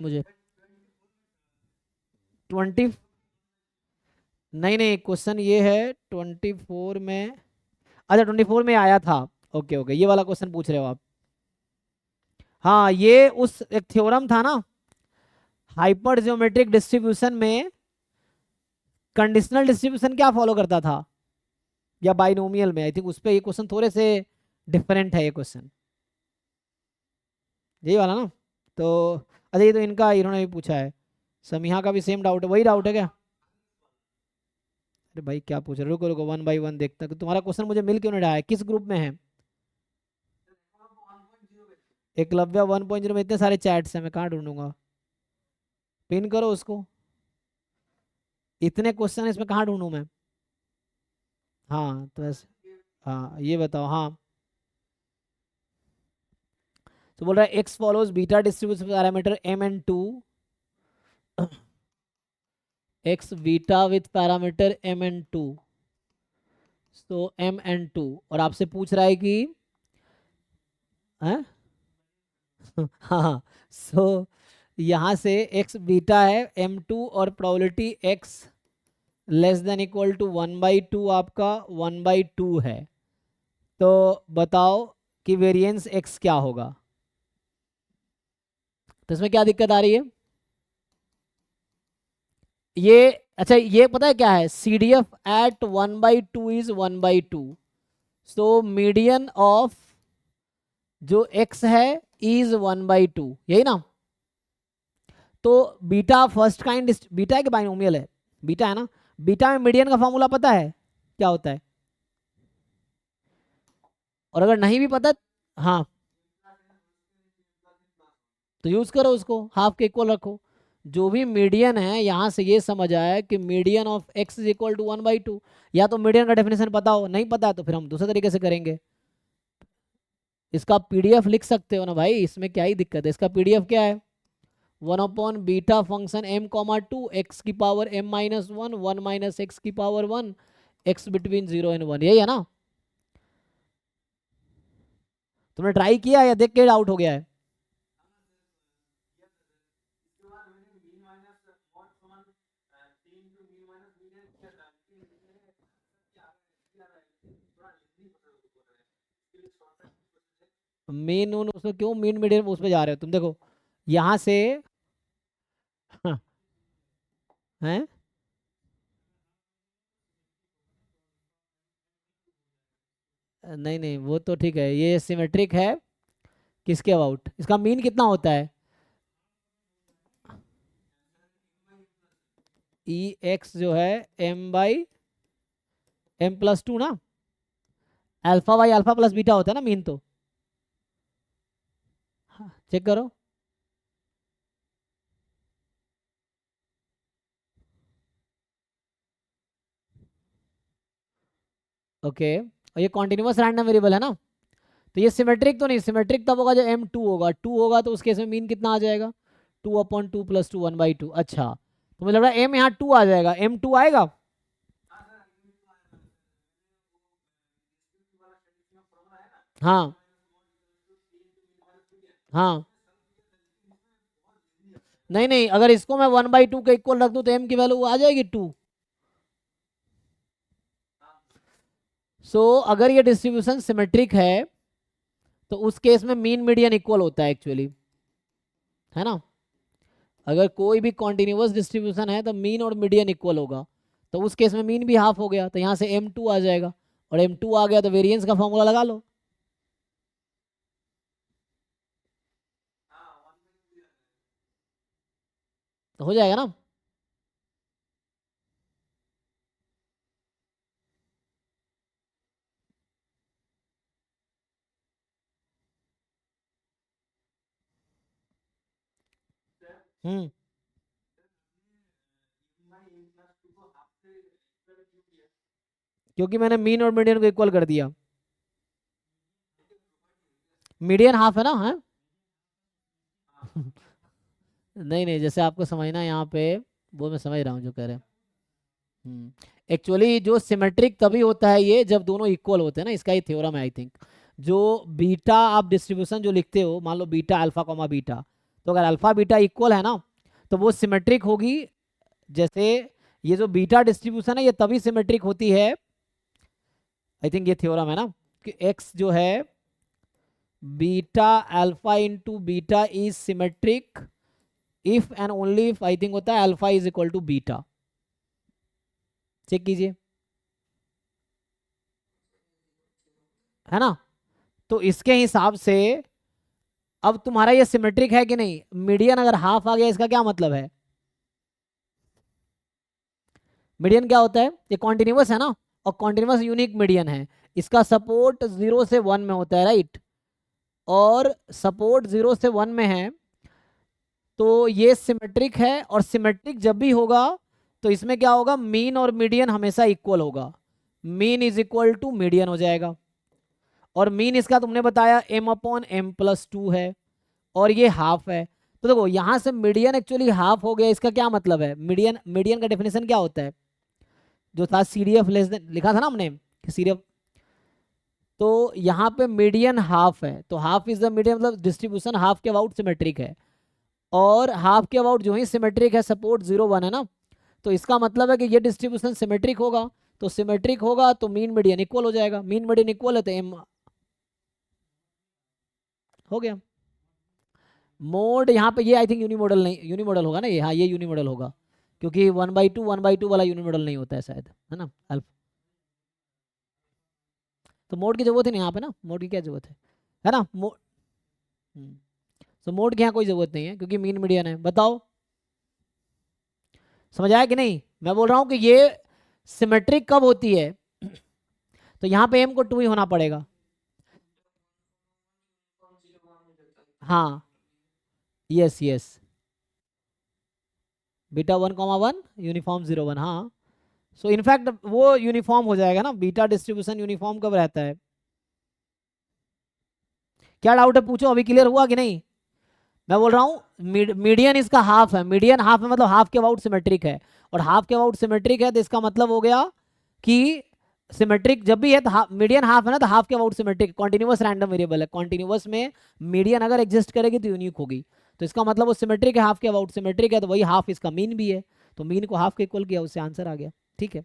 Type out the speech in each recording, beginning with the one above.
मुझे 20 नहीं नहीं, क्वेश्चन ये है 24 में। अच्छा 24 में आया था। ओके ओके, ये वाला क्वेश्चन पूछ रहे हो आप। हाँ, ये उस एक थ्योरम था ना, हाइपर ज्योमेट्रिक डिस्ट्रीब्यूशन में कंडीशनल डिस्ट्रीब्यूशन क्या फॉलो करता था, या बाइनोमियल में। आई थिंक उस पे ये क्वेश्चन थोड़े से डिफरेंट है ये क्वेश्चन, यही वाला ना। तो अच्छा, ये तो इनका इन्होंने भी पूछा है, समीहा का भी सेम डाउट है, वही डाउट है क्या? अरे भाई क्या पूछ रहे हो, रुको रुको, वन बाई वन देखता हूं। तुम्हारा क्वेश्चन मुझे मिल क्यों नहीं रहा है, किस ग्रुप में है? एकलव्य 1.0 में इतने सारे चैट्स हैं, मैं कहाँ ढूंढूंगा? पिन करो उसको, इतने क्वेश्चन इसमें कहाँ ढूंढूं मैं? हाँ तो ऐसे, हाँ ये बताओ। हाँ तो बोल रहा है x follows beta distribution parameter m and 2, x beta with parameter m and 2, so m and 2, और आपसे पूछ रहा है कि हैं? हाँ, सो यहाँ से x बीटा है m2 और probability x less than equal to 1/2 आपका 1/2 है। तो बताओ कि वेरिएंस x क्या होगा। तो इसमें क्या दिक्कत आ रही है ये? अच्छा ये पता है क्या है, CDF at 1/2 is 1/2, so median of जो x है इज 1/2, यही ना। तो बीटा फर्स्ट काइंड बीटा है कि बाइनोमियल है? बीटा है ना। बीटा में मीडियन का फॉर्मूला पता है क्या होता है? और अगर नहीं भी पता, हाँ तो यूज करो उसको, हाफ के इक्वल रखो। जो भी मीडियन है, यहां से ये समझ आया कि median of x is equal to 1/2। या तो मीडियन का डेफिनेशन पता हो, नहीं पता है तो फिर हम दूसरे तरीके से करेंगे। इसका पीडीएफ लिख सकते हो ना भाई, इसमें क्या ही दिक्कत है। इसका पीडीएफ क्या है, 1/बीटा फंक्शन m,2 x की पावर m-1 1 माइनस एक्स की पावर 1 x बिटवीन 0 and 1, यही है ना। तुमने ट्राई किया या देख के डाउट हो गया है? मीन उन उसमें क्यों मीन मीडियन उस पे जा रहे हो तुम? देखो यहां से हैं, नहीं नहीं वो तो ठीक है, ये सिमेट्रिक है। किसके अबाउट, इसका मीन कितना होता है? ई एक्स जो है m/m+2 ना, alpha by alpha plus beta होता है ना मीन तो। हाँ, चेक करो। ओके, और ये कॉन्टिन्यूअस रैंडम वेरिएबल है ना। तो ये सिमेट्रिक तो नहीं, सिमेट्रिक तब होगा जब m2 होगा, 2 होगा तो उस केस में मीन कितना आ जाएगा, 2/2 + 2 1/2। अच्छा तो मुझे लग रहा है m यहाँ 2 आ जाएगा, m2 आएगा। हाँ हाँ, नहीं नहीं, अगर इसको मैं 1/2 के इक्वल रख दूं तो m की वैल्यू आ जाएगी 2। सो अगर ये डिस्ट्रीब्यूशन सिमेट्रिक है तो उस केस में मीन मीडियन इक्वल होता है एक्चुअली, है ना। अगर कोई भी कॉन्टिन्यूअस डिस्ट्रीब्यूशन है तो मीन और मीडियन इक्वल होगा। तो उस केस में मीन भी हाफ हो गया, तो यहाँ से m2 आ जाएगा, और m2 आ गया तो वेरिएंस का फॉर्मूला लगा लो, तो हो जाएगा ना। हम्म, क्योंकि मैंने मीन और मीडियन को इक्वल कर दिया। मीडियन हाफ है ना, है। नहीं नहीं, जैसे आपको समझना है यहाँ पे, वो मैं समझ रहा हूँ जो कह रहे हैं। एक्चुअली जो सिमेट्रिक तभी होता है ये जब दोनों इक्वल होते हैं ना, इसका ही थ्योरम है आई थिंक। जो बीटा आप डिस्ट्रीब्यूशन जो लिखते हो, मान low beta alpha comma beta, तो अगर अल्फा बीटा इक्वल है ना तो वो सिमेट्रिक होगी। जैसे ये जो बीटा डिस्ट्रीब्यूशन है ये तभी सिमेट्रिक होती है, आई थिंक ये थ्योरम है ना, कि एक्स जो है beta alpha into beta is symmetric if and only if, I think होता है alpha is equal to beta. Check कीजिए, है ना। तो इसके हिसाब से अब तुम्हारा ये सिमेट्रिक है कि नहीं। मीडियन अगर हाफ आ गया इसका क्या मतलब है, मीडियन क्या होता है, ये कॉन्टिन्यूअस है ना, और कॉन्टिन्यूअस यूनिक मीडियन है। इसका सपोर्ट 0 से 1 में होता है, राइट, और सपोर्ट 0 से 1 में है, तो ये सिमेट्रिक है। और सिमेट्रिक जब भी होगा तो इसमें क्या होगा, मीन और मीडियन हमेशा इक्वल होगा, mean is equal to median हो जाएगा। और मीन इसका तुमने बताया m/m+2 है, और ये हाफ है। तो देखो यहां से मीडियन एक्चुअली हाफ हो गया, इसका क्या मतलब है, मीडियन, मीडियन का डेफिनेशन क्या होता है, जो था CDF लेस देन लिखा था ना हमने कि CDF, तो यहाँ पे मीडियन हाफ है, तो हाफ इज द मीडियन, मतलब डिस्ट्रीब्यूशन हाफ के अबाउट सिमेट्रिक है। और हाफ के अबाउट जो ही सिमेट्रिक है, सपोर्ट 0 1 है ना, तो इसका मतलब है कि ये डिस्ट्रीब्यूशन सिमेट्रिक होगा। तो सिमेट्रिक होगा तो मीन मीडियन इक्वल हो जाएगा, मीन मीडियन इक्वल है तो m हो गया। मोड यहाँ पे ये आई थिंक यूनिमोडल नहीं, यूनिमोडल होगा ना ये, हाँ ये यूनिमोडल होगा, क्योंकि 1/2 वाला यूनिमोडल नहीं होता है शायद, है ना अल्फ। तो मोड की जरूरत है नहीं यहाँ पे ना, मोड की क्या जरूरत है ना। तो मोड की यहाँ कोई जरूरत नहीं है क्योंकि मीन मीडियन है। बताओ समझ आया कि नहीं। मैं बोल रहा हूँ कि ये सिमेट्रिक कब होती है, तो यहाँ पे m को 2 ही होना पड़ेगा। हाँ यस यस, बीटा 1,1 यूनिफॉर्म 0 1, हाँ। सो इनफैक्ट वो यूनिफॉर्म हो जाएगा ना, बीटा डिस्ट्रीब्यूशन यूनिफॉर्म कब रहता है। क्या डाउट है पूछो, अभी क्लियर हुआ कि नहीं। मैं बोल रहा हूँ मीडियन इसका हाफ है, मीडियन हाफ है मतलब हाफ के अबाउट सिमेट्रिक है, और हाफ के अबाउट सिमेट्रिक है तो इसका मतलब हो गया कि सिमेट्रिक जब भी है तो मीडियन हाफ है ना, तो हाफ के about symmetric, continuous random variable है, कॉन्टिन्यूअस में मीडियन अगर एग्जिस्ट करेगी तो यूनिक होगी, तो इसका मतलब वो सिमेट्रिक है, हाफ के अबाउट सिमेट्रिक है, तो वही हाफ इसका मीन भी है, तो मीन को हाफ के इक्वल किया, उससे आंसर आ गया। ठीक है।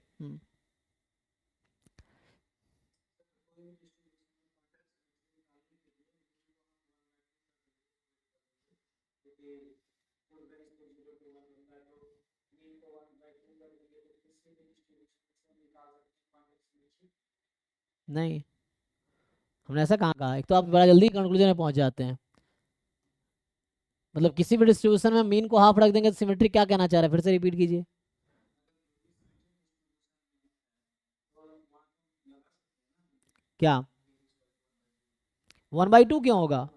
नहीं, हमने ऐसा कहाँ कहा, एक तो आप बड़ा जल्दी कंक्लूजन में पहुंच जाते हैं। मतलब किसी भी डिस्ट्रीब्यूशन में मीन को हाफ रख देंगे तो सिमेट्रिक क्या कहना चाह रहे हैं, फिर से रिपीट कीजिए। क्या 1/2 क्यों होगा,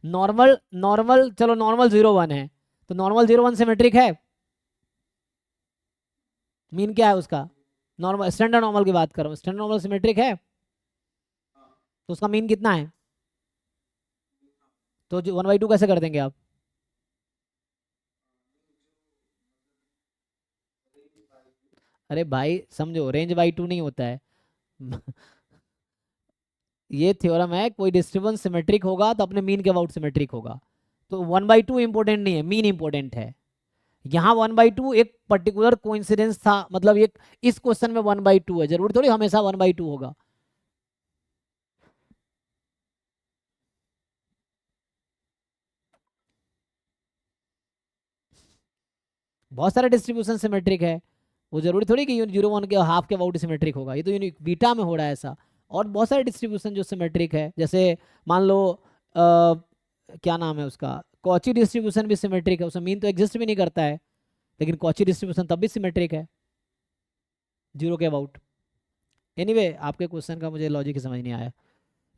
नॉर्मल नॉर्मल, चलो नॉर्मल 0 1 है, तो नॉर्मल 0 1 सिमेट्रिक है, मीन क्या है उसका, नॉर्मल स्टैंडर्ड नॉर्मल की बात कर रहा हूँ, स्टैंडर्ड नॉर्मल सिमेट्रिक है, तो उसका मीन कितना है, तो 1/2 कैसे कर देंगे आप। अरे भाई समझो, रेंज बाई 2 नहीं होता है ये थ्योरम है, कोई डिस्ट्रीब्यूशन सिमेट्रिक होगा तो अपने मीन के अबाउट सिमेट्रिक होगा, तो 1/2 इंपॉर्टेंट नहीं है, मीन इंपॉर्टेंट है। यहाँ 1/2 एक पर्टिकुलर कोइंसिडेंस था, मतलब एक इस क्वेश्चन में 1/2 है, जरूर थोड़ी हमेशा 1/2 होगा। बहुत सारे डिस्ट्रीब्यूशन सिमेट्रिक है, वो जरूरी थोड़ी कि 0 1 के हाफ के अबाउट सिमेट्रिक होगा, ये तो यूनिक बीटा में हो रहा है ऐसा। और बहुत सारे डिस्ट्रीब्यूशन जो सिमेट्रिक है, जैसे मान लो क्या नाम है उसका, कॉची डिस्ट्रीब्यूशन भी सिमेट्रिक है, उसमें मीन तो एग्जिस्ट भी नहीं करता है, लेकिन कॉची डिस्ट्रीब्यूशन तब भी सिमेट्रिक है 0 के अबाउट। एनीवे आपके क्वेश्चन का मुझे लॉजिक समझ नहीं आया।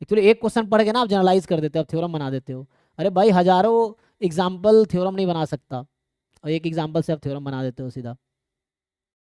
एक्चुअली एक क्वेश्चन पढ़ के ना आप जनरलाइज कर देते हो, आप थ्योरम बना देते हो। अरे भाई हजारों एग्जाम्पल थ्योरम नहीं बना सकता, और एक एग्जाम्पल से आप थ्योरम बना देते हो सीधा।